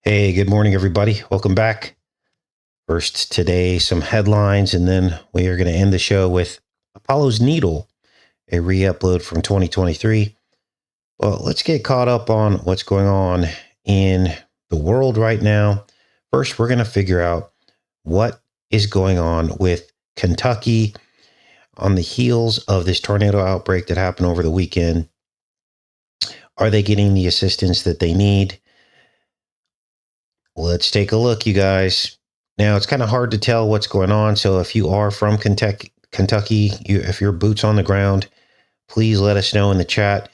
Hey, good morning, everybody. Welcome back. First, today, some headlines, and then we are going to end the show with Apollo's Needle, a re upload from 2023. Well, let's get caught up on what's going on in the world right now. First, we're going to figure out what is going on with Kentucky on the heels of this tornado outbreak that happened over the weekend. Are they getting the assistance that they need? Let's take a look, you guys. Now, it's kind of hard to tell what's going on. So if you are from Kentucky, if you're boots on the ground, please let us know in the chat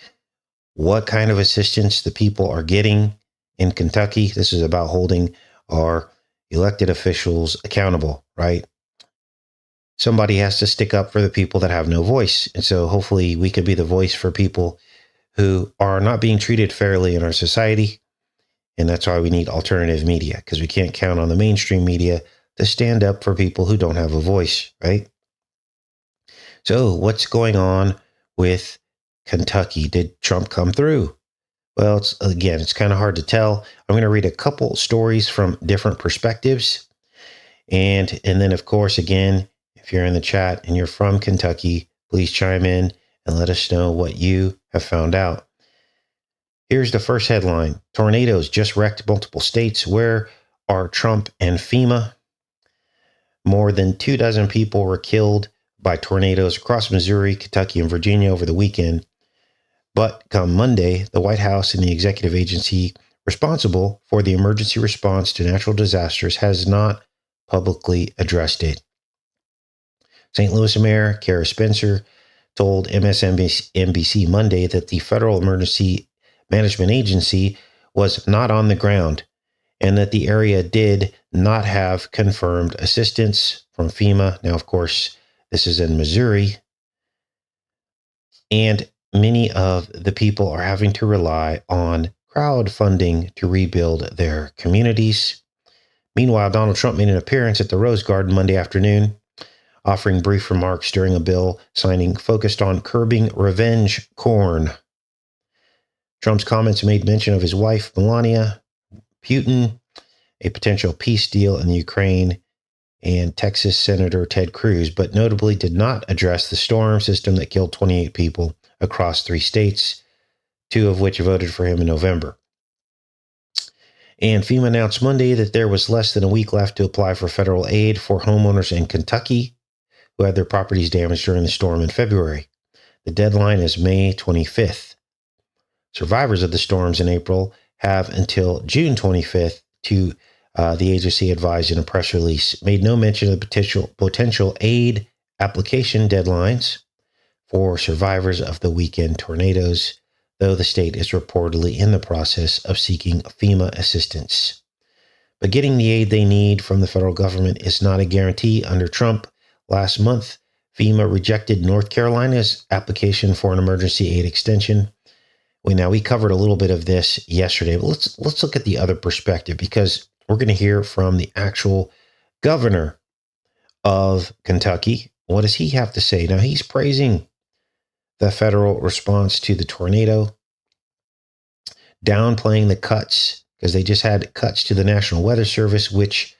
what kind of assistance the people are getting in Kentucky. This is about holding our elected officials accountable, right? Somebody has to stick up for the people that have no voice. And so hopefully we could be the voice for people who are not being treated fairly in our society. And that's why we need alternative media, because we can't count on the mainstream media to stand up for people who don't have a voice, right? So what's going on with Kentucky? Did Trump come through? Well, it's kind of hard to tell. I'm going to read a couple stories from different perspectives. And then, of course, again, if you're in the chat and you're from Kentucky, please chime in and let us know what you have found out. Here's the first headline. Tornadoes just wrecked multiple states. Where are Trump and FEMA? More than 24 people were killed by tornadoes across Missouri, Kentucky, and Virginia over the weekend. But come Monday, the White House and the executive agency responsible for the emergency response to natural disasters has not publicly addressed it. St. Louis Mayor Kara Spencer told MSNBC Monday that the Federal Emergency Management Agency was not on the ground and that the area did not have confirmed assistance from FEMA. Now, of course, this is in Missouri, and many of the people are having to rely on crowdfunding to rebuild their communities. Meanwhile, Donald Trump made an appearance at the Rose Garden Monday afternoon, offering brief remarks during a bill signing focused on curbing revenge porn. Trump's comments made mention of his wife, Melania, Putin, a potential peace deal in the Ukraine, and Texas Senator Ted Cruz, but notably did not address the storm system that killed 28 people across 3 states, 2 of which voted for him in November. And FEMA announced Monday that there was less than a week left to apply for federal aid for homeowners in Kentucky who had their properties damaged during the storm in February. The deadline is May 25th. Survivors of the storms in April have until June 25th to, the agency advised in a press release, made no mention of the potential aid application deadlines for survivors of the weekend tornadoes, though the state is reportedly in the process of seeking FEMA assistance. But getting the aid they need from the federal government is not a guarantee under Trump. Last month, FEMA rejected North Carolina's application for an emergency aid extension. We covered a little bit of this yesterday, but let's look at the other perspective, because we're going to hear from the actual governor of Kentucky. What does he have to say? Now, he's praising the federal response to the tornado, downplaying the cuts, because they just had cuts to the National Weather Service, which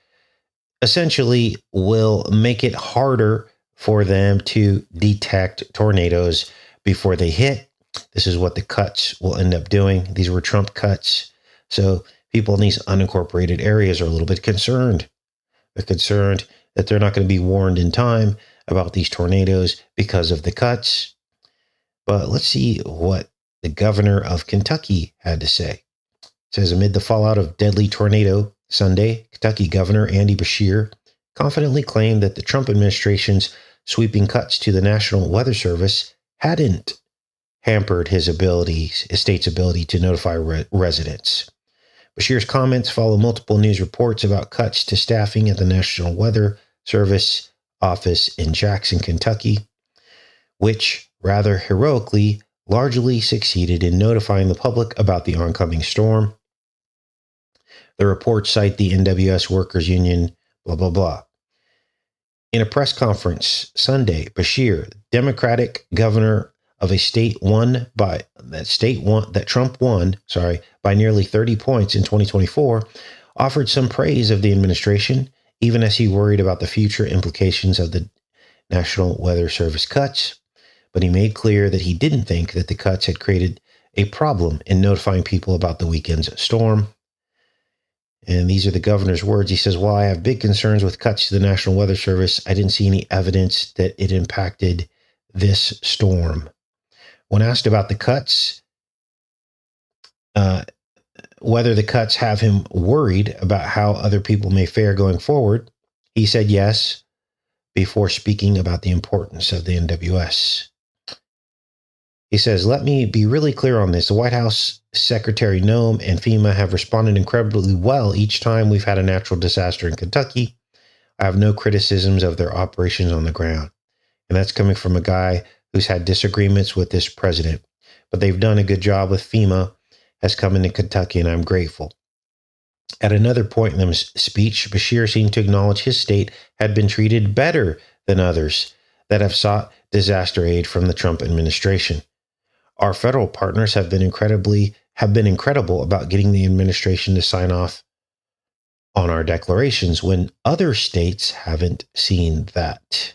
essentially will make it harder for them to detect tornadoes before they hit. This is what the cuts will end up doing. These were Trump cuts. So people in these unincorporated areas are a little bit concerned. They're concerned that they're not going to be warned in time about these tornadoes because of the cuts. But let's see what the governor of Kentucky had to say. It says, amid the fallout of deadly tornado Sunday, Kentucky Governor Andy Beshear confidently claimed that the Trump administration's sweeping cuts to the National Weather Service hadn't hampered his state's ability to notify residents. Beshear's comments follow multiple news reports about cuts to staffing at the National Weather Service office in Jackson, Kentucky, which rather heroically largely succeeded in notifying the public about the oncoming storm. The reports cite the NWS Workers Union, blah, blah, blah. In a press conference Sunday, Beshear, Democratic governor of a state that Trump won by nearly 30 points in 2024, offered some praise of the administration, even as he worried about the future implications of the National Weather Service cuts. But he made clear that he didn't think that the cuts had created a problem in notifying people about the weekend's storm. And these are the governor's words. He says, while I have big concerns with cuts to the National Weather Service, I didn't see any evidence that it impacted this storm. When asked about the cuts, whether the cuts have him worried about how other people may fare going forward, he said yes, before speaking about the importance of the NWS. He says, let me be really clear on this. The White House Secretary Noem and FEMA have responded incredibly well each time we've had a natural disaster in Kentucky. I have no criticisms of their operations on the ground. And that's coming from a guy who's had disagreements with this president. But they've done a good job with FEMA, has come into Kentucky, and I'm grateful. At another point in the speech, Beshear seemed to acknowledge his state had been treated better than others that have sought disaster aid from the Trump administration. Our federal partners have been incredible about getting the administration to sign off on our declarations when other states haven't seen that.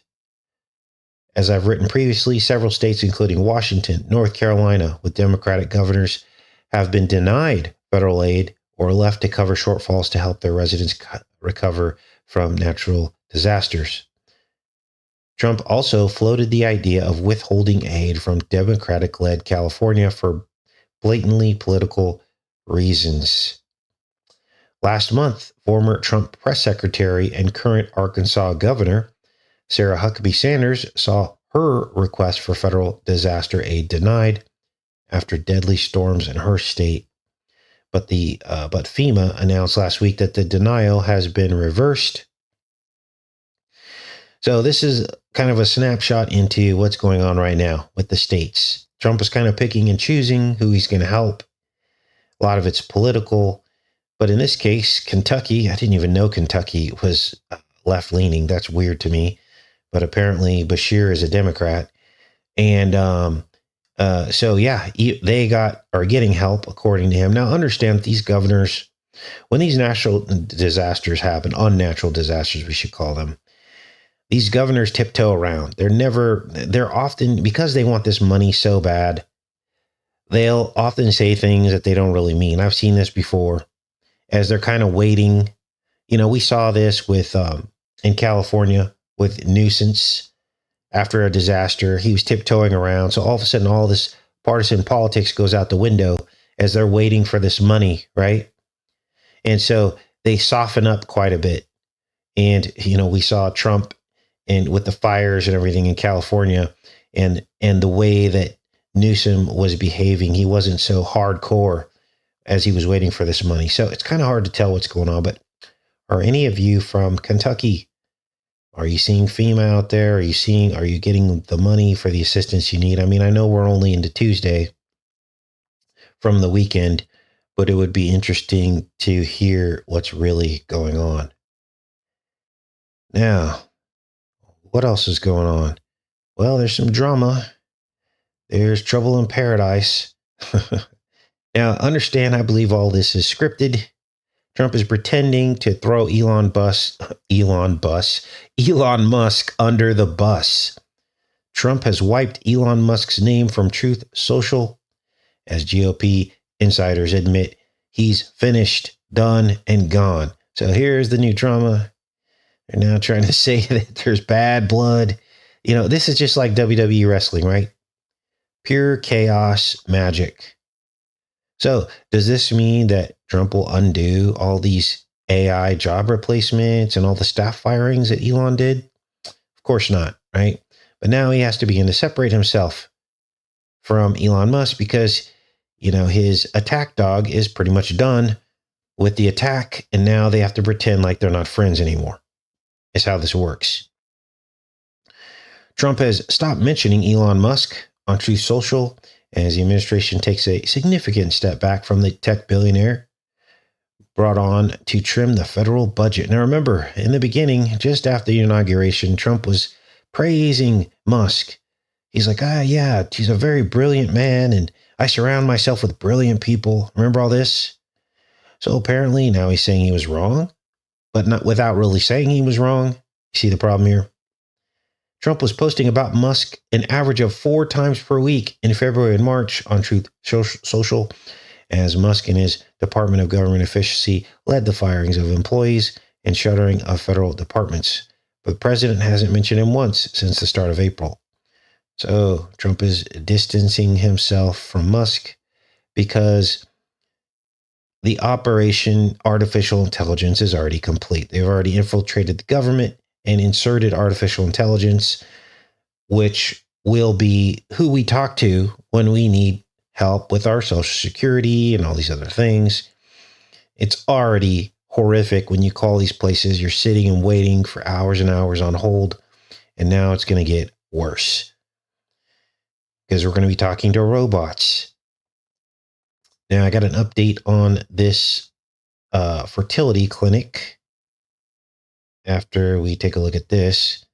As I've written previously, several states, including Washington, North Carolina, with Democratic governors, have been denied federal aid or left to cover shortfalls to help their residents recover from natural disasters. Trump also floated the idea of withholding aid from Democratic-led California for blatantly political reasons. Last month, former Trump press secretary and current Arkansas governor, Sarah Huckabee Sanders, saw her request for federal disaster aid denied after deadly storms in her state. But FEMA announced last week that the denial has been reversed. So this is kind of a snapshot into what's going on right now with the states. Trump is kind of picking and choosing who he's going to help. A lot of it's political. But in this case, Kentucky, I didn't even know Kentucky was left-leaning. That's weird to me. But apparently Beshear is a Democrat. And they are getting help, according to him. Now, understand these governors, when these natural disasters happen, unnatural disasters, we should call them, these governors tiptoe around. They're often, because they want this money so bad, they'll often say things that they don't really mean. I've seen this before as they're kind of waiting. You know, we saw this with, in California with Nuisance after a disaster. He was tiptoeing around. So all of a sudden, all this partisan politics goes out the window as they're waiting for this money, right? And so they soften up quite a bit. And, you know, we saw Trump and with the fires and everything in California and the way that Newsom was behaving, he wasn't so hardcore as he was waiting for this money. So it's kind of hard to tell what's going on. But are any of you from Kentucky? Are you seeing FEMA out there? Are you getting the money for the assistance you need? I mean, I know we're only into Tuesday from the weekend, but it would be interesting to hear what's really going on. Now, what else is going on? Well, there's some drama. There's trouble in paradise. Now, understand, I believe all this is scripted. Trump is pretending to throw Elon Musk under the bus. Trump has wiped Elon Musk's name from Truth Social. As GOP insiders admit, he's finished, done, and gone. So here's the new drama. They're now trying to say that there's bad blood. You know, this is just like WWE wrestling, right? Pure chaos magic. So does this mean that Trump will undo all these AI job replacements and all the staff firings that Elon did? Of course not, right? But now he has to begin to separate himself from Elon Musk because, you know, his attack dog is pretty much done with the attack. And now they have to pretend like they're not friends anymore. Is how this works. Trump has stopped mentioning Elon Musk on Truth Social as the administration takes a significant step back from the tech billionaire brought on to trim the federal budget. Now, remember, in the beginning, just after the inauguration, Trump was praising Musk. He's like, yeah, he's a very brilliant man, and I surround myself with brilliant people. Remember all this? So apparently now he's saying he was wrong, but not without really saying he was wrong. You see the problem here? Trump was posting about Musk an average of 4 times per week in February and March on Truth Social, as Musk and his Department of Government Efficiency led the firings of employees and shuttering of federal departments. But the president hasn't mentioned him once since the start of April. So Trump is distancing himself from Musk because the operation artificial intelligence is already complete. They've already infiltrated the government and inserted artificial intelligence, which will be who we talk to when we need help with our Social Security and all these other things. It's already horrific when you call these places, you're sitting and waiting for hours and hours on hold. And now it's going to get worse because we're going to be talking to robots. Now, I got an update on this fertility clinic after we take a look at this.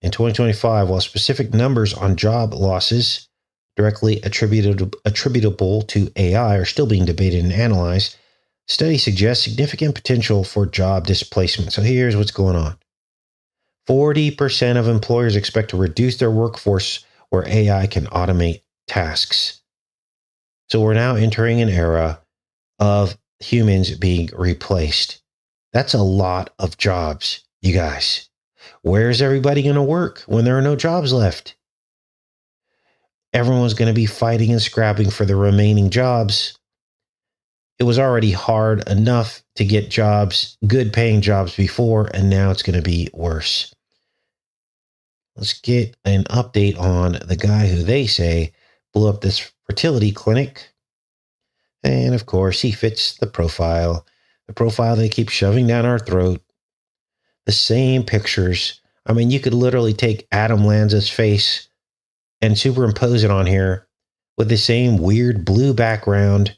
In 2025, while specific numbers on job losses directly attributable to AI are still being debated and analyzed, studies suggest significant potential for job displacement. So here's what's going on. 40% of employers expect to reduce their workforce where AI can automate tasks. So we're now entering an era of humans being replaced. That's a lot of jobs, you guys. Where's everybody going to work when there are no jobs left? Everyone's going to be fighting and scrapping for the remaining jobs. It was already hard enough to get jobs, good paying jobs before, and now it's going to be worse. Let's get an update on the guy who they say blew up this fertility clinic. And of course, he fits the profile they keep shoving down our throat. The same pictures. I mean, you could literally take Adam Lanza's face and superimpose it on here with the same weird blue background.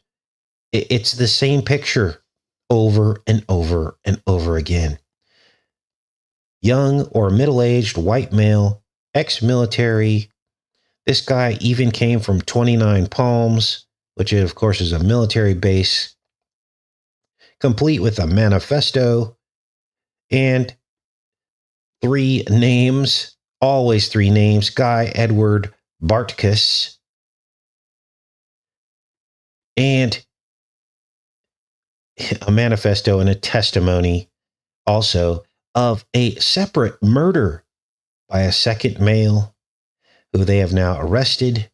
It's the same picture over and over and over again. Young or middle-aged white male, ex-military. This guy even came from 29 Palms, which of course is a military base, complete with a manifesto and 3 names, always 3 names, Guy Edward Bartkus, and a manifesto and a testimony also of a separate murder by a second male who they have now arrested,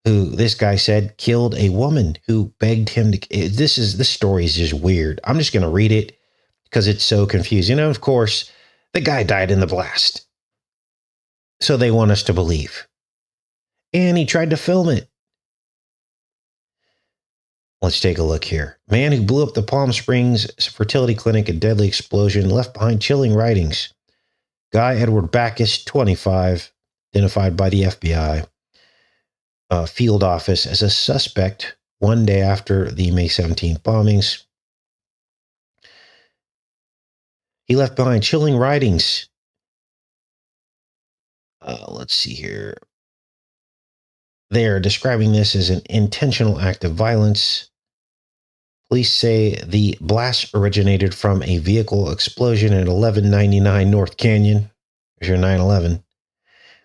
who this guy said killed a woman who begged him to. This story is just weird. I'm just going to read it because it's so confusing. And of course, the guy died in the blast. So they want us to believe. And he tried to film it. Let's take a look here. Man who blew up the Palm Springs fertility clinic, a deadly explosion, left behind chilling writings. Guy Edward Backus, 25, identified by the FBI field office as a suspect 1 day after the May 17th bombings. He left behind chilling writings. Let's see here. They are describing this as an intentional act of violence. Police say the blast originated from a vehicle explosion at 1199 North Canyon, there's your 9/11,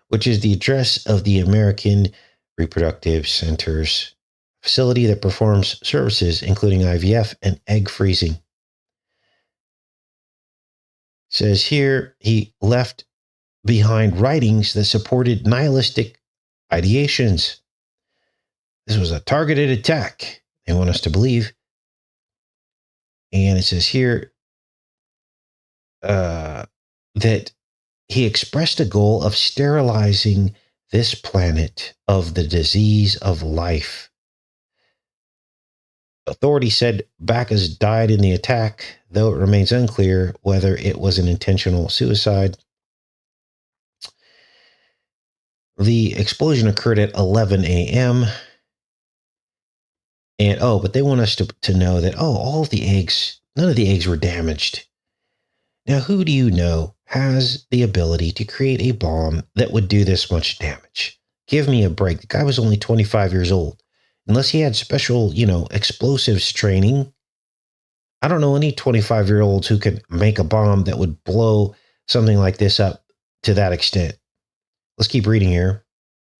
which is the address of the American Reproductive Center's facility that performs services including IVF and egg freezing. It says here he left behind writings that supported nihilistic ideations. This was a targeted attack, they want us to believe. And it says here that he expressed a goal of sterilizing this planet of the disease of life. Authorities said Backus died in the attack, though it remains unclear whether it was an intentional suicide. The explosion occurred at 11 a.m. And, but they want us to know that, all of the eggs, none of the eggs were damaged. Now, who do you know has the ability to create a bomb that would do this much damage? Give me a break. The guy was only 25 years old. unless he had special, explosives training. I don't know any 25-year-olds who could make a bomb that would blow something like this up to that extent. Let's keep reading here.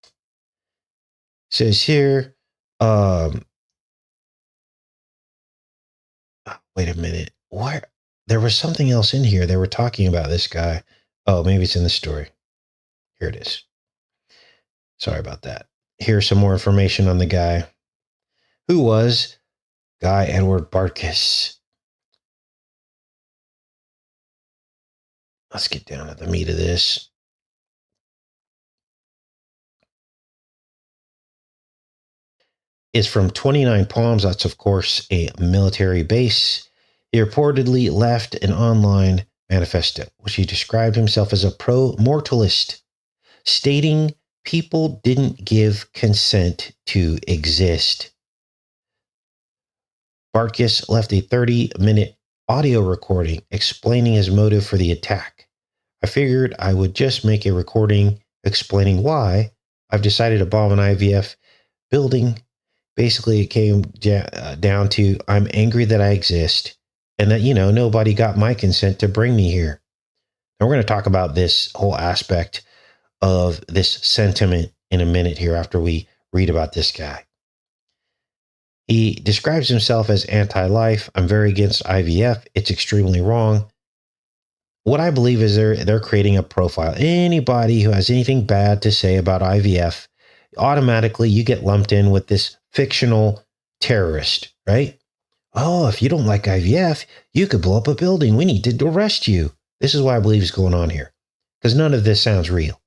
It says here, wait a minute. Where there was something else in here. They were talking about this guy. Oh, maybe it's in the story. Here it is. Sorry about that. Here's some more information on the guy. Who was Guy Edward Barkis? Let's get down to the meat of this. Is from 29 Palms. That's, of course, a military base. He reportedly left an online manifesto, which he described himself as a pro-mortalist, stating people didn't give consent to exist. Barkis left a 30-minute audio recording explaining his motive for the attack. I figured I would just make a recording explaining why I've decided to bomb an IVF building. Basically, it came down to I'm angry that I exist and that, nobody got my consent to bring me here. And we're going to talk about this whole aspect of this sentiment in a minute here after we read about this guy. He describes himself as anti-life. I'm very against IVF. It's extremely wrong. What I believe is they're creating a profile. Anybody who has anything bad to say about IVF, automatically you get lumped in with this fictional terrorist, right? Oh, if you don't like IVF, you could blow up a building. We need to arrest you. This is what I believe is going on here, because none of this sounds real.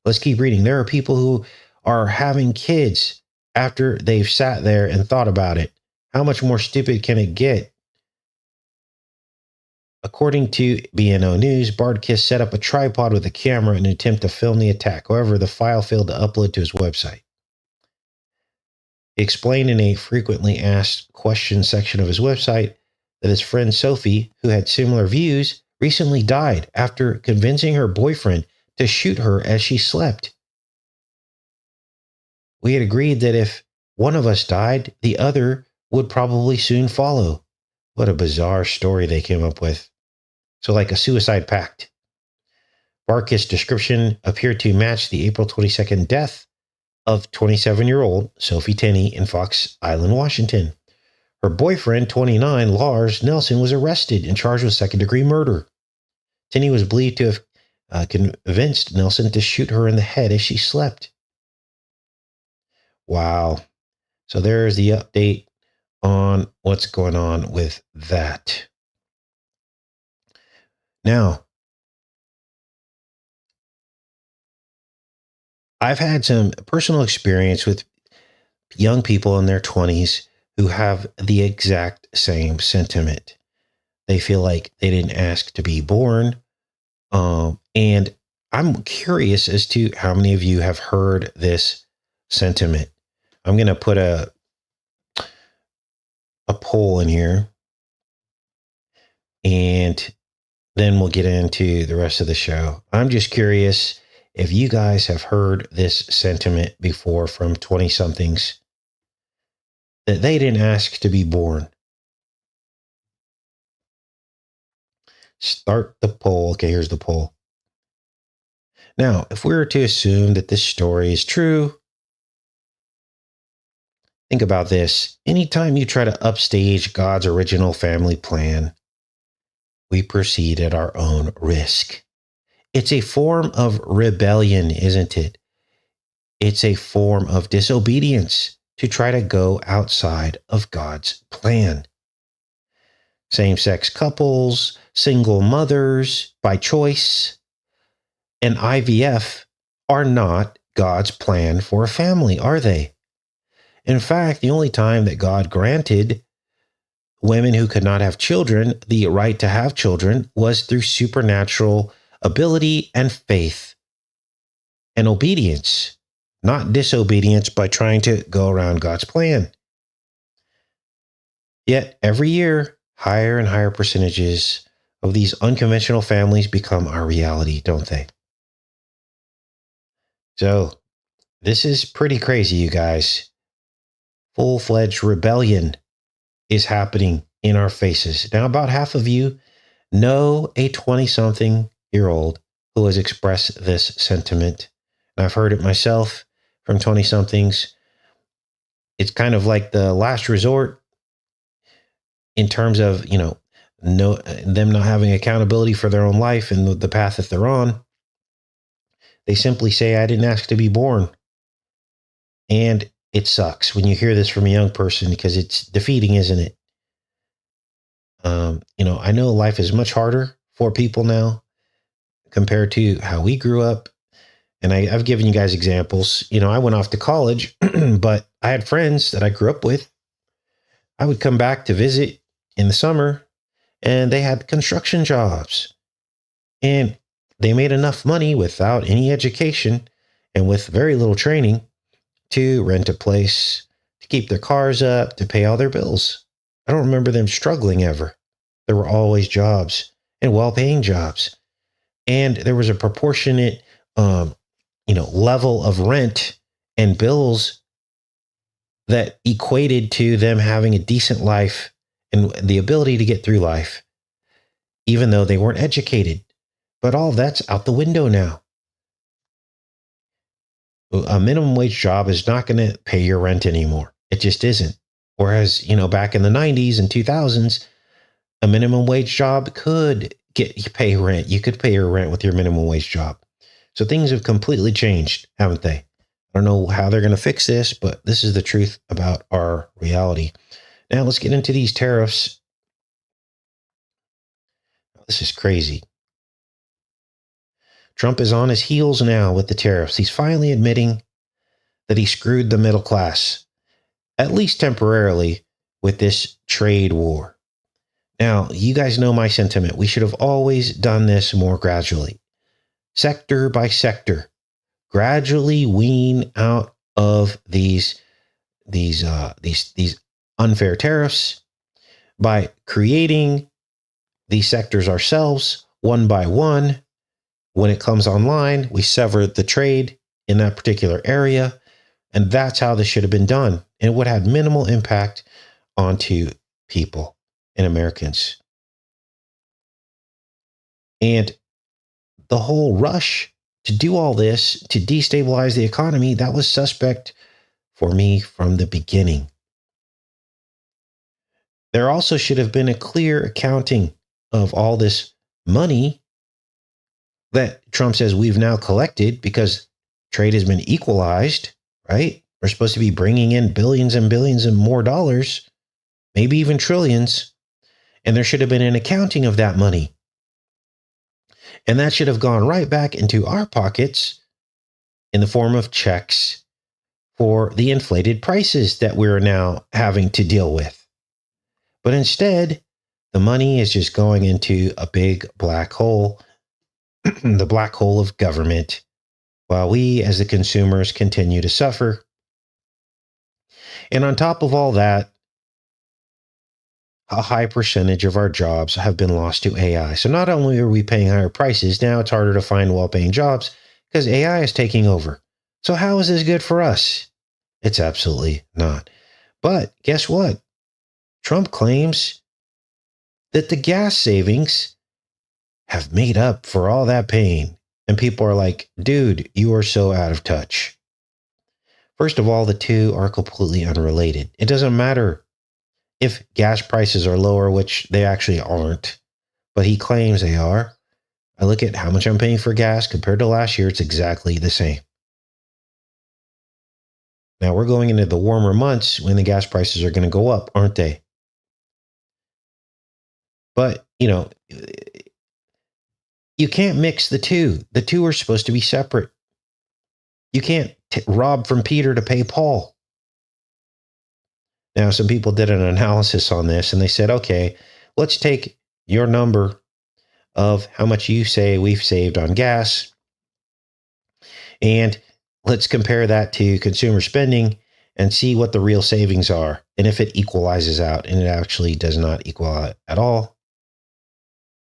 Let's keep reading. There are people who are having kids after they've sat there and thought about it. How much more stupid can it get? According to BNO News, Barkis set up a tripod with a camera in an attempt to film the attack. However, the file failed to upload to his website. He explained in a frequently asked questions section of his website that his friend Sophie, who had similar views, recently died after convincing her boyfriend to shoot her as she slept. We had agreed that if one of us died, the other would probably soon follow. What a bizarre story they came up with. So like a suicide pact. Barkis' description appeared to match the April 22nd death of 27-year-old Sophie Tenney in Fox Island, Washington. Her boyfriend, 29, Lars Nelson, was arrested and charged with second-degree murder. Tenney was believed to have convinced Nelson to shoot her in the head as she slept. Wow. So there's the update on what's going on with that. Now, I've had some personal experience with young people in their 20s who have the exact same sentiment. They feel like they didn't ask to be born. And I'm curious as to how many of you have heard this sentiment. I'm going to put a poll in here, and then we'll get into the rest of the show. I'm just curious if you guys have heard this sentiment before from 20-somethings that they didn't ask to be born. Start the poll. Okay, here's the poll. Now, if we were to assume that this story is true, think about this. Anytime you try to upstage God's original family plan, we proceed at our own risk. It's a form of rebellion, isn't it? It's a form of disobedience to try to go outside of God's plan. Same-sex couples, single mothers by choice, and IVF are not God's plan for a family, are they? In fact, the only time that God granted women who could not have children the right to have children was through supernatural ability and faith and obedience, not disobedience by trying to go around God's plan. Yet every year, higher and higher percentages of these unconventional families become our reality, don't they? So this is pretty crazy, you guys. full-fledged rebellion is happening in our faces. Now, about half of you know a 20-something-year-old who has expressed this sentiment. And I've heard it myself from 20-somethings. It's kind of like the last resort in terms of, no, them not having accountability for their own life and the path that they're on. They simply say, I didn't ask to be born. And it sucks when you hear this from a young person because it's defeating, isn't it? I know life is much harder for people now compared to how we grew up. And I've given you guys examples. I went off to college, but I had friends that I grew up with. I would come back to visit in the summer, and they had construction jobs. And they made enough money without any education and with very little training to rent a place, to keep their cars up, to pay all their bills. I don't remember them struggling ever. There were always jobs and well-paying jobs. And there was a proportionate, level of rent and bills that equated to them having a decent life and the ability to get through life, even though they weren't educated. But all that's out the window now. A minimum wage job is not going to pay your rent anymore. It just isn't. Whereas, back in the 90s and 2000s, a minimum wage job could get you pay rent. You could pay your rent with your minimum wage job. So things have completely changed, haven't they? I don't know how they're going to fix this, but this is the truth about our reality. Now let's get into these tariffs. This is crazy. Trump is on his heels now with the tariffs. He's finally admitting that he screwed the middle class, at least temporarily, with this trade war. Now, you guys know my sentiment. We should have always done this more gradually, sector by sector, gradually wean out of these unfair tariffs by creating these sectors ourselves one by one. When it comes online, we sever the trade in that particular area. And that's how this should have been done. And it would have had minimal impact onto people and Americans. And the whole rush to do all this, to destabilize the economy, that was suspect for me from the beginning. There also should have been a clear accounting of all this money that Trump says we've now collected because trade has been equalized, right? We're supposed to be bringing in billions and billions and more dollars, maybe even trillions. And there should have been an accounting of that money. And that should have gone right back into our pockets in the form of checks for the inflated prices that we're now having to deal with. But instead, the money is just going into a big black hole, the black hole of government, while we as the consumers continue to suffer. And on top of all that, a high percentage of our jobs have been lost to AI. So not only are we paying higher prices, now it's harder to find well-paying jobs because AI is taking over. So how is this good for us? It's absolutely not. But guess what? Trump claims that the gas savings have made up for all that pain. And people are like, dude, you are so out of touch. First of all, the two are completely unrelated. It doesn't matter if gas prices are lower, which they actually aren't, but he claims they are. I look at how much I'm paying for gas compared to last year. It's exactly the same. Now we're going into the warmer months when the gas prices are going to go up, aren't they? But, you can't mix the two. The two are supposed to be separate. You can't rob from Peter to pay Paul. Now, some people did an analysis on this and they said, okay, let's take your number of how much you say we've saved on gas, and let's compare that to consumer spending and see what the real savings are. And if it equalizes out, and it actually does not equal out at all.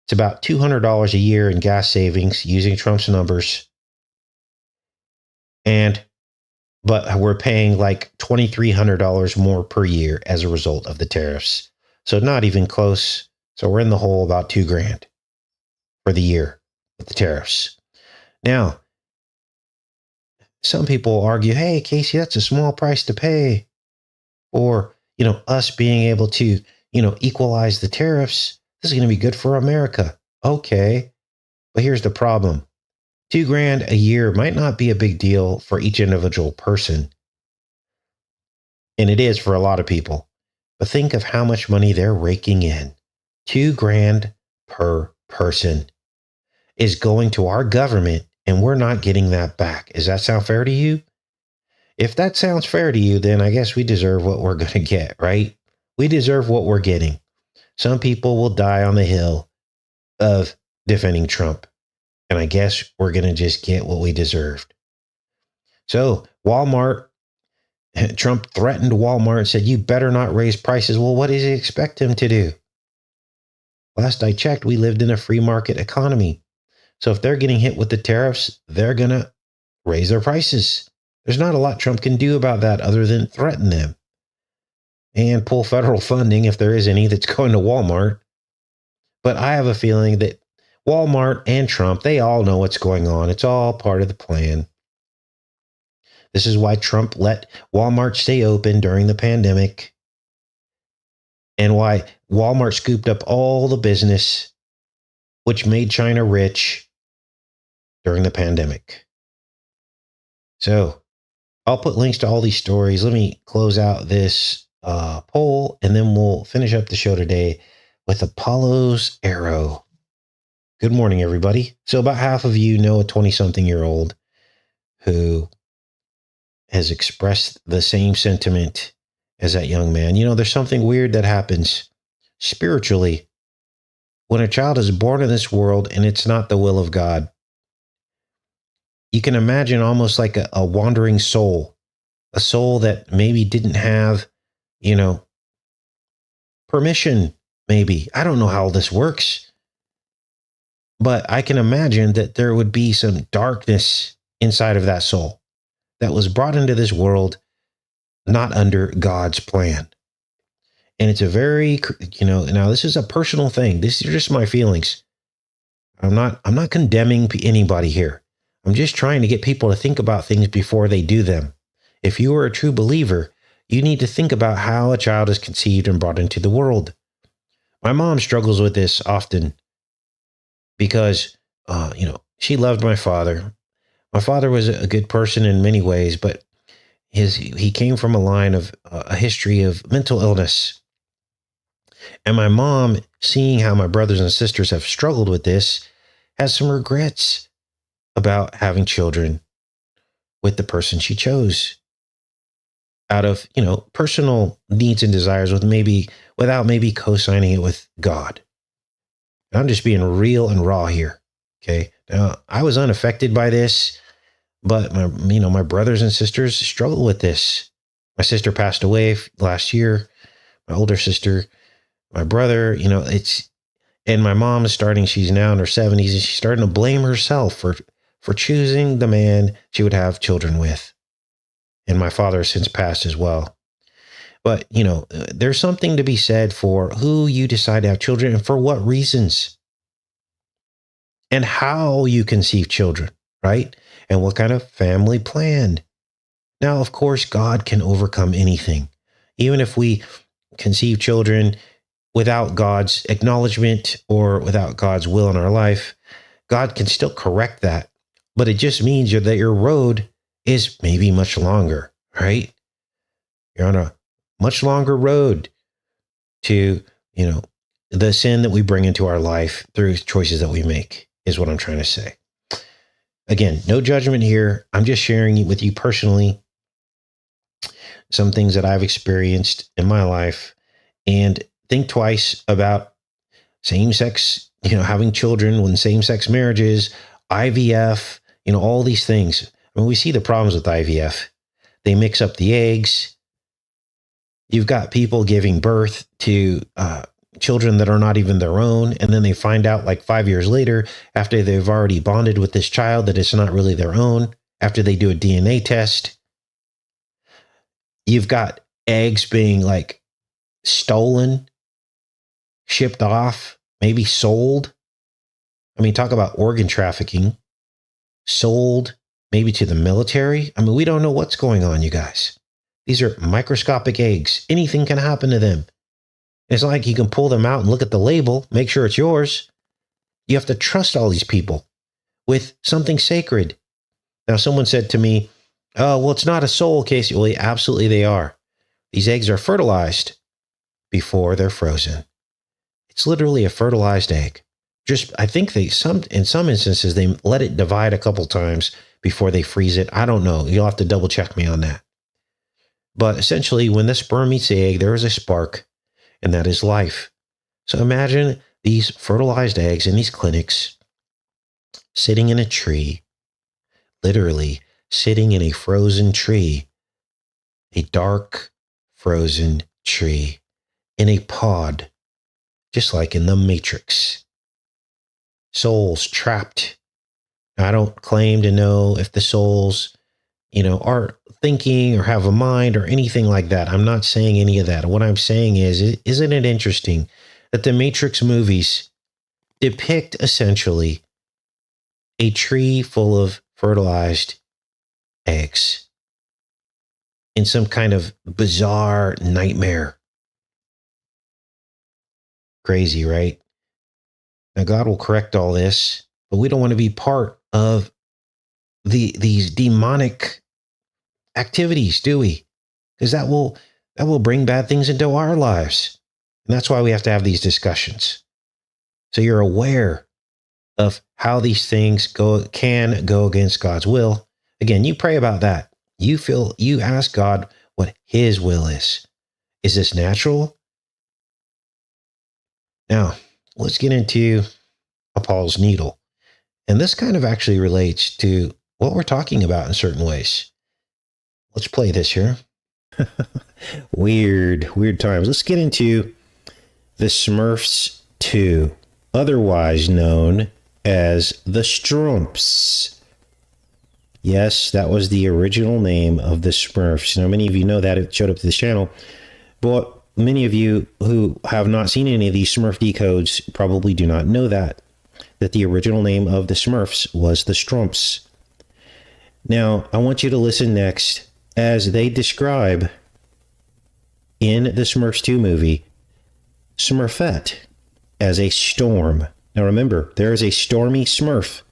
It's about $200 a year in gas savings using Trump's numbers. And but we're paying like $2,300 more per year as a result of the tariffs. So not even close. So we're in the hole about $2,000 for the year with the tariffs. Now, some people argue, hey, Casey, that's a small price to pay. Or, us being able to, equalize the tariffs. This is going to be good for America. Okay. But here's the problem. $2,000 a year might not be a big deal for each individual person. And it is for a lot of people. But think of how much money they're raking in. $2,000 per person is going to our government, and we're not getting that back. Does that sound fair to you? If that sounds fair to you, then I guess we deserve what we're going to get, right? We deserve what we're getting. Some people will die on the hill of defending Trump. And I guess we're going to just get what we deserved. So Walmart, Trump threatened Walmart and said, you better not raise prices. Well, what does he expect him to do? Last I checked, we lived in a free market economy. So if they're getting hit with the tariffs, they're going to raise their prices. There's not a lot Trump can do about that other than threaten them and pull federal funding if there is any that's going to Walmart. But I have a feeling that Walmart and Trump, they all know what's going on. It's all part of the plan. This is why Trump let Walmart stay open during the pandemic and why Walmart scooped up all the business, which made China rich during the pandemic. So I'll put links to all these stories. Let me close out this poll, and then we'll finish up the show today with Apollo's Arrow. Good morning, everybody. So about half of you know a 20-something-year-old who has expressed the same sentiment as that young man. There's something weird that happens spiritually when a child is born in this world and it's not the will of God. You can imagine almost like a wandering soul, a soul that maybe didn't have, permission, maybe. I don't know how this works. But I can imagine that there would be some darkness inside of that soul that was brought into this world not under God's plan. And it's a very, now this is a personal thing. These are just my feelings. I'm not condemning anybody here. I'm just trying to get people to think about things before they do them. If you are a true believer, you need to think about how a child is conceived and brought into the world. My mom struggles with this often. Because, she loved my father. My father was a good person in many ways, but he came from a line of a history of mental illness. And my mom, seeing how my brothers and sisters have struggled with this, has some regrets about having children with the person she chose out of, personal needs and desires without maybe co-signing it with God. I'm just being real and raw here. Okay. Now, I was unaffected by this, but my brothers and sisters struggle with this. My sister passed away last year. My older sister, my brother, and my mom is she's now in her 70s, and she's starting to blame herself for choosing the man she would have children with. And my father has since passed as well. But, there's something to be said for who you decide to have children and for what reasons and how you conceive children, right? And what kind of family plan. Now, of course, God can overcome anything. Even if we conceive children without God's acknowledgement or without God's will in our life, God can still correct that. But it just means that your road is maybe much longer, right? You're on a much longer road to, the sin that we bring into our life through choices that we make is what I'm trying to say. Again, no judgment here. I'm just sharing with you personally some things that I've experienced in my life, and think twice about same-sex, having children when same-sex marriages, IVF, all these things. I mean, we see the problems with IVF. They mix up the eggs. You've got people giving birth to children that are not even their own. And then they find out like 5 years later, after they've already bonded with this child, that it's not really their own, after they do a DNA test. You've got eggs being like stolen, shipped off, maybe sold. I mean, talk about organ trafficking, sold maybe to the military. I mean, we don't know what's going on, you guys. These are microscopic eggs. Anything can happen to them. It's like you can pull them out and look at the label, make sure it's yours. You have to trust all these people with something sacred. Now, someone said to me, oh, well, it's not a soul case. Well, absolutely they are. These eggs are fertilized before they're frozen. It's literally a fertilized egg. Just, I think in some instances, they let it divide a couple times before they freeze it. I don't know. You'll have to double check me on that. But essentially, when the sperm meets the egg, there is a spark, and that is life. So imagine these fertilized eggs in these clinics sitting in a tree, literally sitting in a frozen tree, a dark, frozen tree in a pod, just like in the Matrix. Souls trapped. I don't claim to know if the souls, are thinking or have a mind or anything like that. I'm not saying any of that. What I'm saying is, isn't it interesting that the Matrix movies depict essentially a tree full of fertilized eggs in some kind of bizarre nightmare? Crazy, right? Now, God will correct all this, but we don't want to be part of these demonic activities, do we? Because that will bring bad things into our lives. And that's why we have to have these discussions. So you're aware of how these things can go against God's will. Again, you pray about that. You ask God what his will is. Is this natural? Now, let's get into Paul's needle. And this kind of actually relates to what we're talking about in certain ways. Let's play this here. Weird times. Let's get into the Smurfs 2, otherwise known as the Strumps. Yes, that was the original name of the Smurfs. Now, many of you know that. It showed up to this channel. But many of you who have not seen any of these Smurf decodes probably do not know that the original name of the Smurfs was the Strumps. Now, I want you to listen next as they describe in the Smurfs 2 movie Smurfette as a storm. Now remember, there is a stormy Smurf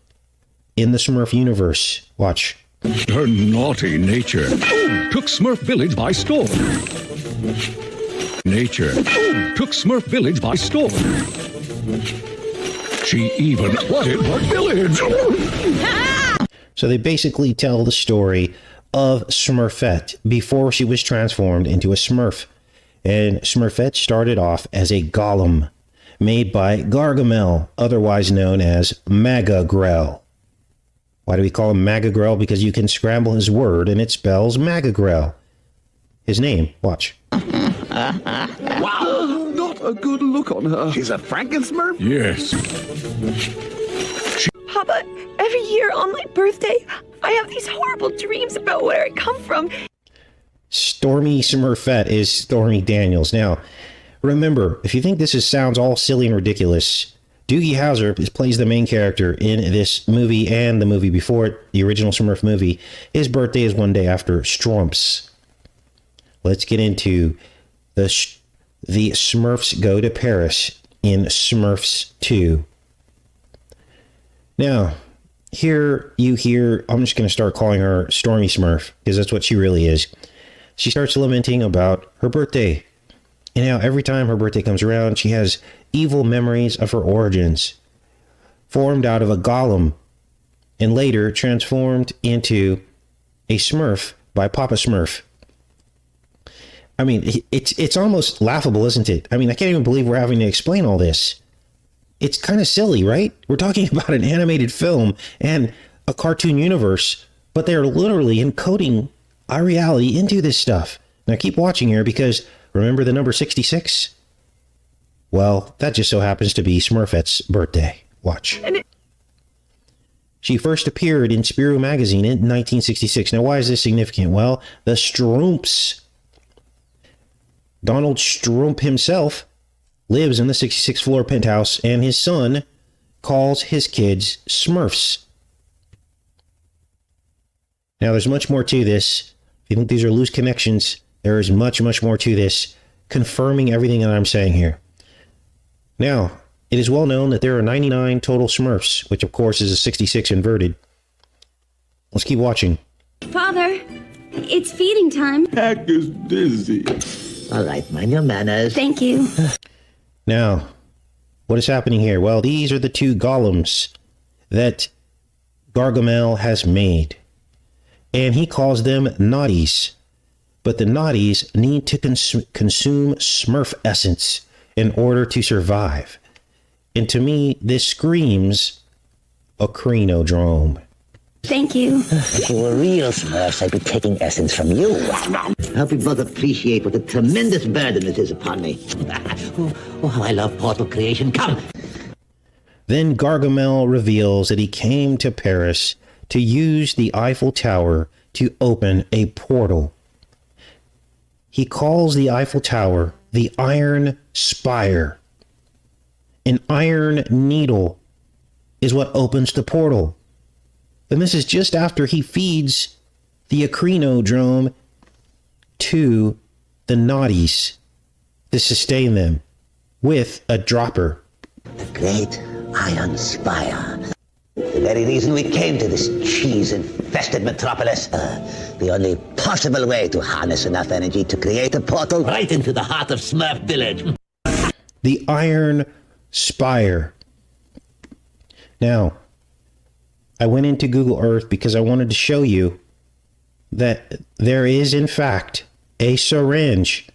in the Smurf universe. Watch. Her naughty nature took Smurf Village by storm. Nature took Smurf Village by storm. She even flooded her village. So they basically tell the story of Smurfette before she was transformed into a Smurf. And Smurfette started off as a golem made by Gargamel, otherwise known as Magagrel. Why do we call him Magagrel? Because you can scramble his word and it spells Magagrel. His name, watch. Wow, not a good look on her. She's a Franken-Smurf? Yes. Papa, every year on my birthday, I have these horrible dreams about where I come from. Stormy Smurfette is Stormy Daniels. Now, remember, if you think this sounds all silly and ridiculous, Doogie Howser plays the main character in this movie and the movie before it, the original Smurf movie. His birthday is one day after Strumps. Let's get into the Smurfs Go to Paris in Smurfs 2. Now, here you hear, I'm just going to start calling her Stormy Smurf, because that's what she really is. She starts lamenting about her birthday. And now every time her birthday comes around, she has evil memories of her origins, formed out of a golem, and later transformed into a Smurf by Papa Smurf. I mean, it's almost laughable, isn't it? I mean, I can't even believe we're having to explain all this. It's kind of silly, right? We're talking about an animated film and a cartoon universe, but they're literally encoding our reality into this stuff. Now keep watching here, because remember the number 66? Well, that just so happens to be Smurfette's birthday. Watch. She first appeared in Spirou magazine in 1966. Now, why is this significant? Well, the Strumps Donald Trump himself lives in the 66th floor penthouse, and his son calls his kids Smurfs. Now, there's much more to this. If you think these are loose connections, there is much, much more to this, confirming everything that I'm saying here. Now, it is well known that there are 99 total Smurfs, which of course is a 66 inverted. Let's keep watching. Father, it's feeding time. Heck is dizzy. All right, mind your manners. Thank you. Now, what is happening here? Well, these are the two golems that Gargamel has made. And he calls them naughties. But the naughties need to consume Smurf essence in order to survive. And to me, this screams a crenodrome. Thank you. If you were real Smurfs, I'd be taking essence from you. I hope you both appreciate what a tremendous burden it is upon me. Oh, how I love portal creation. Come! Then Gargamel reveals that he came to Paris to use the Eiffel Tower to open a portal. He calls the Eiffel Tower the Iron Spire. An iron needle is what opens the portal. And this is just after he feeds the Acrenodrome to the naughties to sustain them with a dropper. The great Iron Spire. The very reason we came to this cheese-infested metropolis. The only possible way to harness enough energy to create a portal right into the heart of Smurf Village. The Iron Spire. Now, I went into Google Earth because I wanted to show you that there is, in fact, a syringe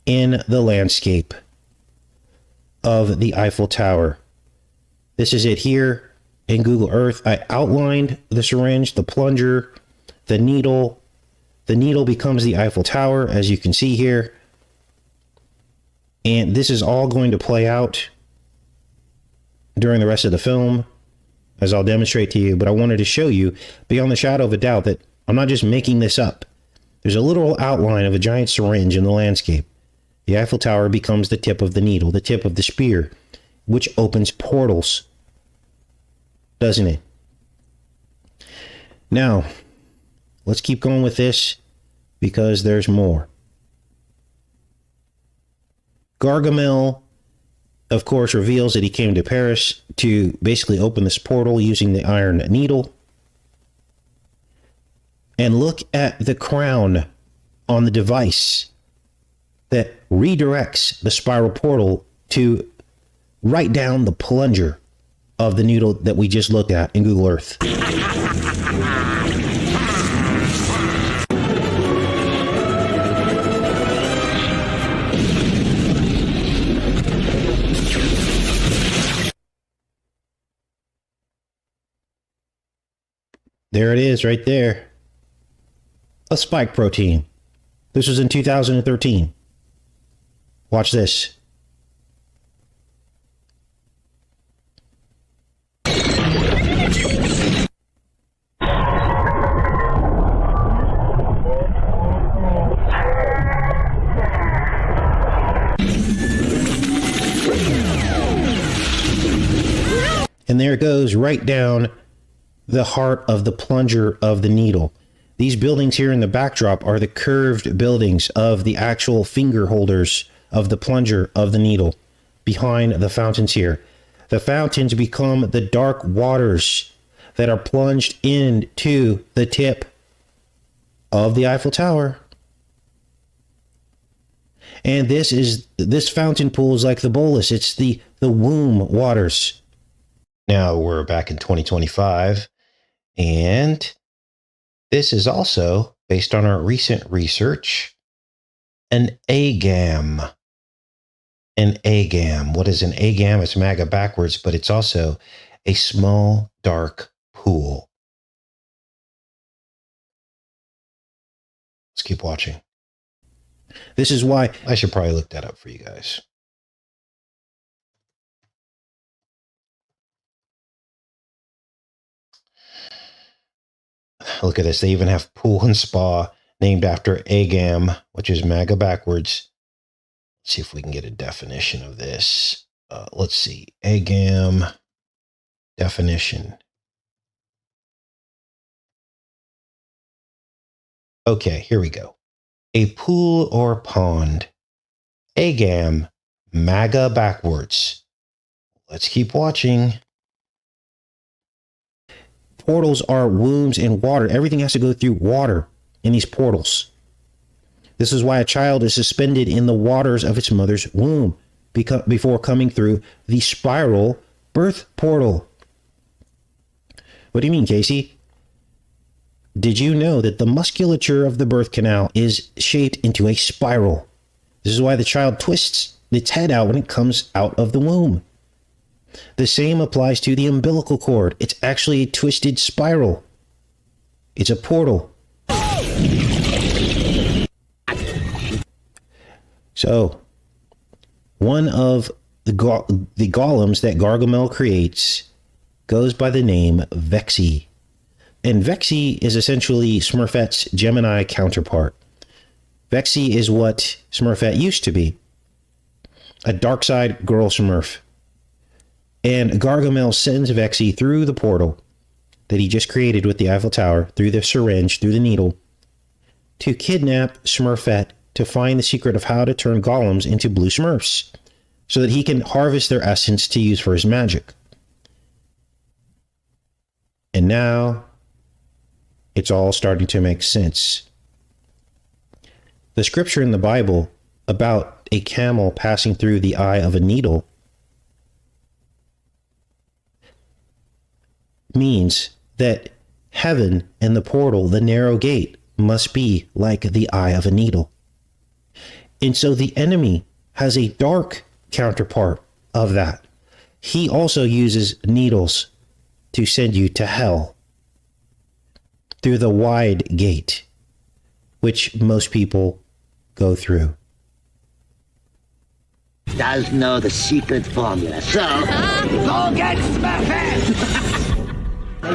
in the landscape of the Eiffel Tower. This is it here in Google Earth. I outlined the syringe, the plunger, the needle. The needle becomes the Eiffel Tower, as you can see here. And this is all going to play out during the rest of the film, as I'll demonstrate to you. But I wanted to show you, beyond the shadow of a doubt, that I'm not just making this up. There's a literal outline of a giant syringe in the landscape. The Eiffel Tower becomes the tip of the needle, the tip of the spear, which opens portals. Doesn't it? Now, let's keep going with this because there's more. Gargamel, of course, reveals that he came to Paris to basically open this portal using the iron needle. And look at the crown on the device that redirects the spiral portal to right down the plunger of the needle that we just looked at in Google Earth. There it is right there. A spike protein. This was in 2013. Watch this. And there it goes right down the heart of the plunger of the needle. These buildings here in the backdrop are the curved buildings of the actual finger holders of the plunger of the needle behind the fountains here. The fountains become the dark waters that are plunged into the tip of the Eiffel Tower. And this fountain pool is like the bolus. It's the womb waters. Now we're back in 2025, and this is also, based on our recent research, an AGAM. An AGAM. What is an AGAM? It's MAGA backwards, but it's also a small, dark pool. Let's keep watching. This is why I should probably look that up for you guys. Look at this. They even have pool and spa named after AGAM, which is MAGA backwards. Let's see if we can get a definition of this. Let's see. Agam definition. Okay, here we go. A pool or pond. Agam, MAGA backwards. Let's keep watching. Portals are wombs and water. Everything has to go through water in these portals. This is why a child is suspended in the waters of its mother's womb before coming through the spiral birth portal. What do you mean, Casey? Did you know that the musculature of the birth canal is shaped into a spiral? This is why the child twists its head out when it comes out of the womb. The same applies to the umbilical cord. It's actually a twisted spiral. It's a portal. So, one of the golems that Gargamel creates goes by the name Vexy. And Vexy is essentially Smurfette's Gemini counterpart. Vexy is what Smurfette used to be. A dark side girl Smurf. And Gargamel sends Vexy through the portal that he just created with the Eiffel Tower, through the syringe, through the needle, to kidnap Smurfette to find the secret of how to turn golems into blue Smurfs so that he can harvest their essence to use for his magic. And now it's all starting to make sense. The scripture in the Bible about a camel passing through the eye of a needle means that heaven and the portal, the narrow gate, must be like the eye of a needle. And so the enemy has a dark counterpart of that. He also uses needles to send you to hell through the wide gate, which most people go through. Does know the secret formula, so go get Smurfs!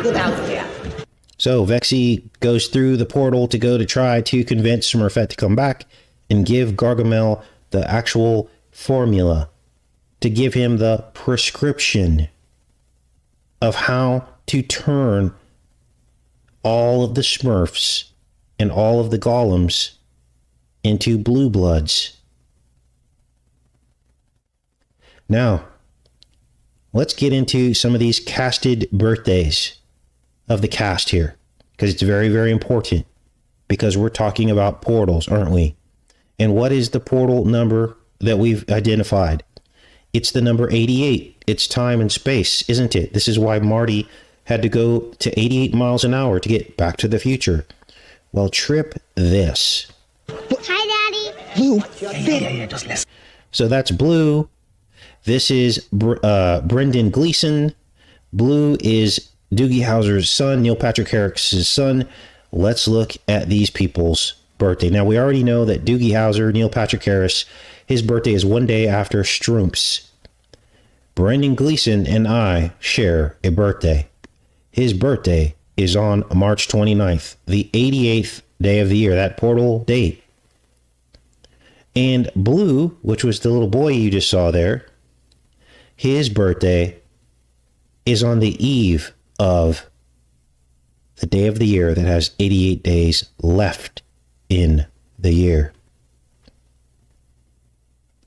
Get out here. So Vexy goes through the portal to go to try to convince Smurfette to come back and give Gargamel the actual formula, to give him the prescription of how to turn all of the Smurfs and all of the golems into blue bloods. Now, let's get into some of these casted birthdays of the cast here, because it's very, very important, because we're talking about portals, aren't we? And what is the portal number that we've identified? It's the number 88. It's time and space, isn't it? This is why Marty had to go to 88 miles an hour to get back to the future. Well, trip this. Hi, Daddy. Blue. Yeah, just listen. So that's Blue. This is Brendan Gleeson. Blue is Doogie Howser's son, Neil Patrick Harris's son. Let's look at these people's birthday. Now, we already know that Doogie Howser, Neil Patrick Harris, his birthday is one day after Strump's. Brendan Gleeson and I share a birthday. His birthday is on March 29th, the 88th day of the year, that portal date. And Blue, which was the little boy you just saw there, his birthday is on the eve of the day of the year that has 88 days left in the year.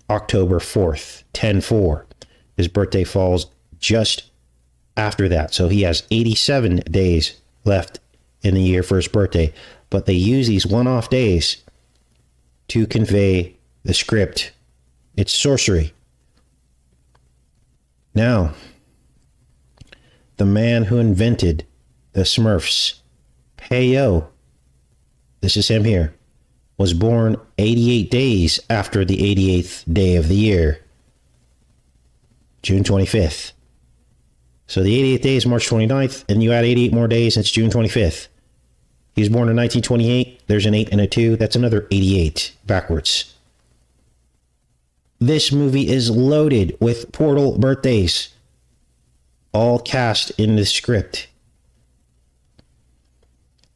October 4th, 10/4. His birthday falls just after that. So he has 87 days left in the year for his birthday. But they use these one-off days to convey the script. It's sorcery. Now, the man who invented the Smurfs, Peyo, this is him here, was born 88 days after the 88th day of the year, June 25th. So the 88th day is March 29th, and you add 88 more days, it's June 25th. He was born in 1928. There's an 8 and a 2. That's another 88 backwards. This movie is loaded with portal birthdays, all cast in the script.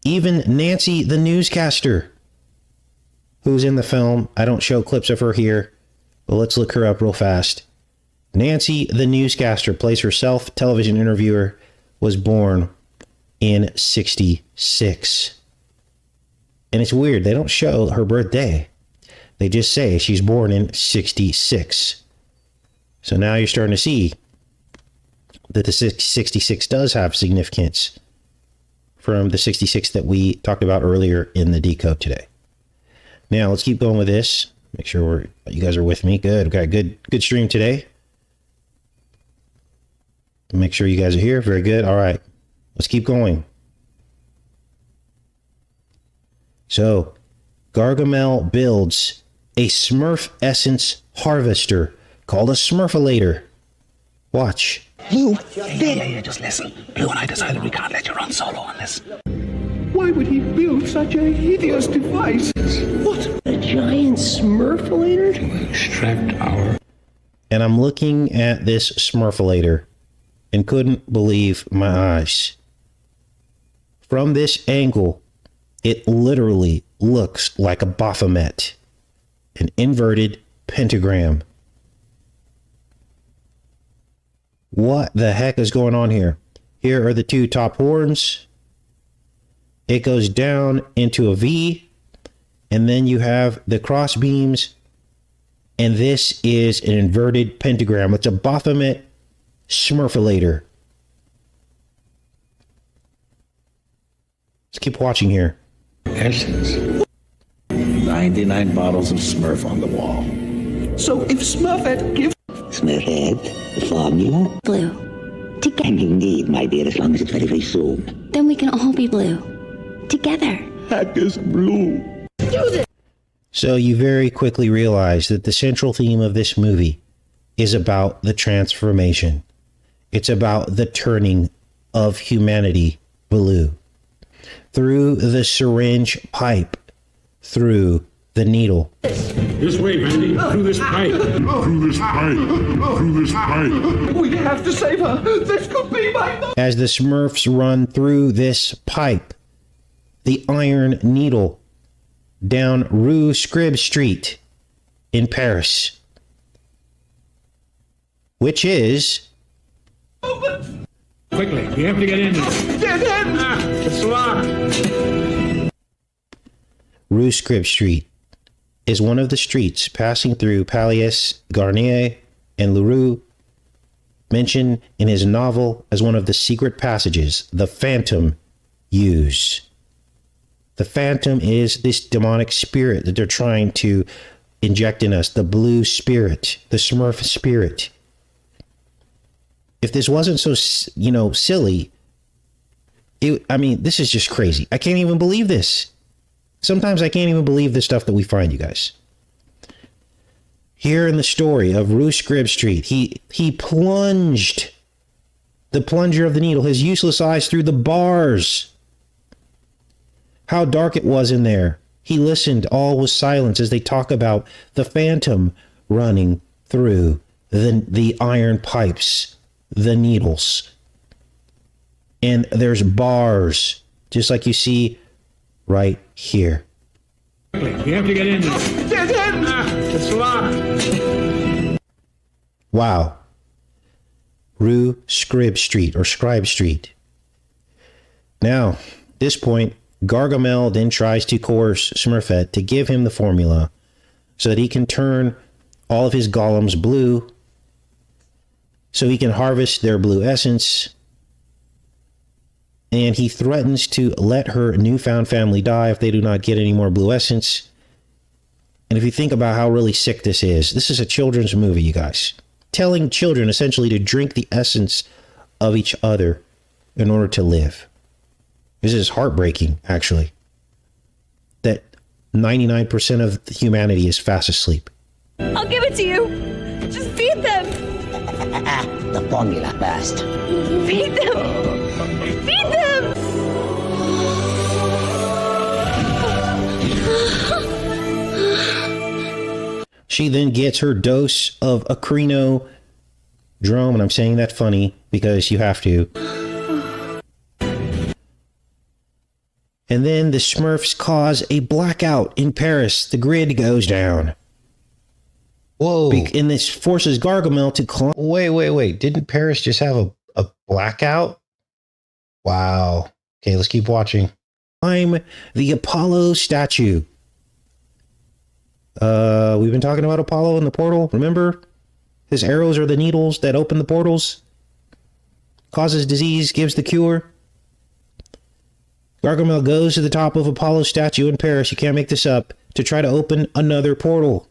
Even Nancy, the newscaster, who's in the film, I don't show clips of her here, But let's look her up real fast. Nancy, the newscaster, plays herself, television interviewer, was born in 66. And it's weird. They don't show her birthday. They just say she's born in 66. So now you're starting to see that the 66 does have significance from the 66 that we talked about earlier in the decode today. Now let's keep going with this. Make sure you guys are with me. Good. We've got a good stream today. Make sure you guys are here. Very good. All right. Let's keep going. So, Gargamel builds a Smurf essence harvester called a Smurfulator. Watch. You think? Just listen. Blue and I decided we can't let you run solo on this. Why would he build such a hideous device? What? A giant Smurfulator? To extract our... And I'm looking at this Smurfulator and couldn't believe my eyes. From this angle, it literally looks like a Baphomet, an inverted pentagram. What the heck is going on here? Here are the two top horns. It goes down into a V, and then you have the cross beams, and this is an inverted pentagram. It's a Baphomet Smurfulator. Let's keep watching here. Essence. 99 bottles of Smurf on the wall. So if Smurfette gives... Smurfette, the formula? Blue. Together. And indeed, my dear, as long as it's very, very soon. Then we can all be blue. Together. Heck is blue. So you very quickly realize that the central theme of this movie is about the transformation. It's about the turning of humanity blue. Through the syringe pipe, through the needle. This way, Randy. Through this pipe. Through this pipe. Through this pipe. We have to save her. This could be my mom. As the Smurfs run through this pipe, the iron needle, down Rue Scribe Street in Paris, which is... Quickly, we have to get in. Get in! It's locked. Rue Scribe Street is one of the streets passing through Palais Garnier and Leroux, mentioned in his novel as one of the secret passages the Phantom use. The Phantom is this demonic spirit that they're trying to inject in us, the blue spirit, the Smurf spirit. If this wasn't so, silly, this is just crazy. I can't even believe this. Sometimes I can't even believe the stuff that we find, you guys. Here in the story of Rue Scribe Street, he plunged the plunger of the needle, his useless eyes through the bars. How dark it was in there. He listened, all was silence as they talk about the Phantom running through the iron pipes, the needles. And there's bars, just like you see right here. We have to get in. Get in! It's locked. Wow. Rue Scribe Street, or Scribe Street. Now, at this point, Gargamel then tries to coerce Smurfette to give him the formula so that he can turn all of his golems blue, so he can harvest their blue essence. And he threatens to let her newfound family die if they do not get any more blue essence. And if you think about how really sick this is a children's movie, you guys. Telling children essentially to drink the essence of each other in order to live. This is heartbreaking, actually. That 99% of humanity is fast asleep. I'll give it to you. Just feed them. The formula first. Feed them. Feed them. She then gets her dose of Acrino Drome, and I'm saying that funny because you have to. And then the Smurfs cause a blackout in Paris. The grid goes down. Whoa. And this forces Gargamel to climb. Wait. Didn't Paris just have a blackout? Wow. Okay, let's keep watching. Climb the Apollo statue. We've been talking about Apollo and the portal. Remember? His arrows are the needles that open the portals. Causes disease, gives the cure. Gargamel goes to the top of Apollo's statue in Paris, you can't make this up, to try to open another portal.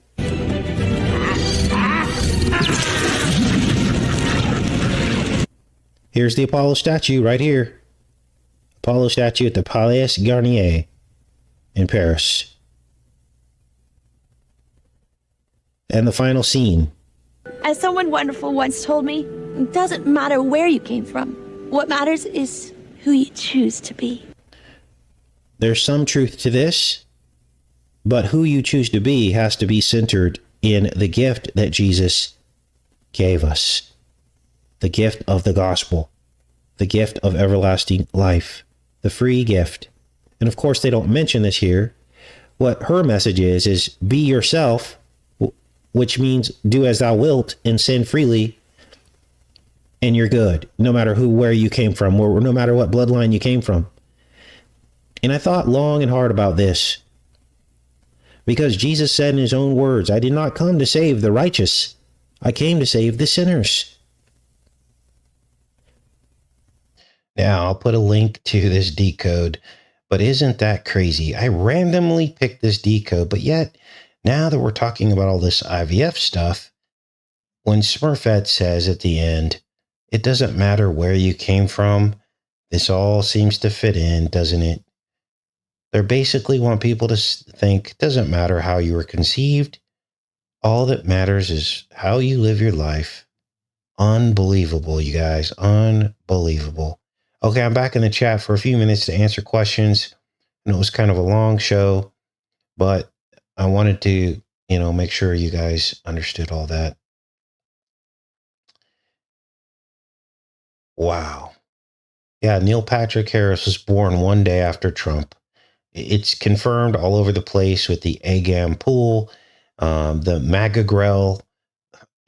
Here's the Apollo statue right here. Apollo statue at the Palais Garnier in Paris. And the final scene. As someone wonderful once told me, it doesn't matter where you came from. What matters is who you choose to be. There's some truth to this, but who you choose to be has to be centered in the gift that Jesus gave us. The gift of the gospel, the gift of everlasting life, the free gift. And of course, they don't mention this here. What her message is be yourself, which means do as thou wilt and sin freely, and you're good, no matter where you came from, or no matter what bloodline you came from. And I thought long and hard about this, because Jesus said in his own words, I did not come to save the righteous. I came to save the sinners. Now, I'll put a link to this decode, but isn't that crazy? I randomly picked this decode, but yet, now that we're talking about all this IVF stuff, when Smurfette says at the end, it doesn't matter where you came from, this all seems to fit in, doesn't it? They basically want people to think it doesn't matter how you were conceived. All that matters is how you live your life. Unbelievable, you guys. Unbelievable. Okay, I'm back in the chat for a few minutes to answer questions. And it was kind of a long show, but I wanted to, make sure you guys understood all that. Wow. Yeah, Neil Patrick Harris was born one day after Trump. It's confirmed all over the place with the Agam pool, the MAGA grell.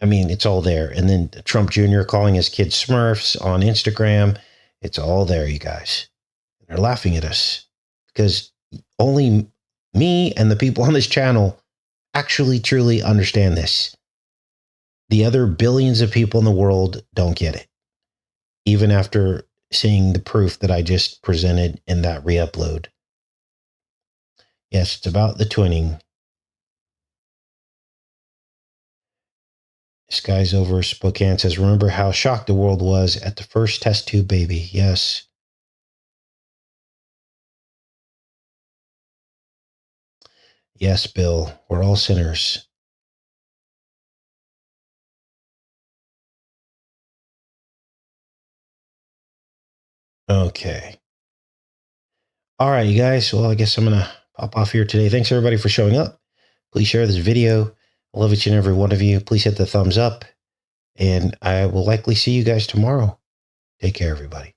I mean, it's all there. And then Trump Jr. calling his kids Smurfs on Instagram. It's all there, you guys. They're laughing at us because only me and the people on this channel actually truly understand this. The other billions of people in the world don't get it, even after seeing the proof that I just presented in that re-upload. Yes, it's about the twinning. This guy's over Spokane says, remember how shocked the world was at the first test tube baby? Yes. Yes, Bill, we're all sinners. Okay. All right, you guys. Well, I guess I'm going to pop off here today. Thanks, everybody, for showing up. Please share this video. I love each and every one of you. Please hit the thumbs up. And I will likely see you guys tomorrow. Take care, everybody.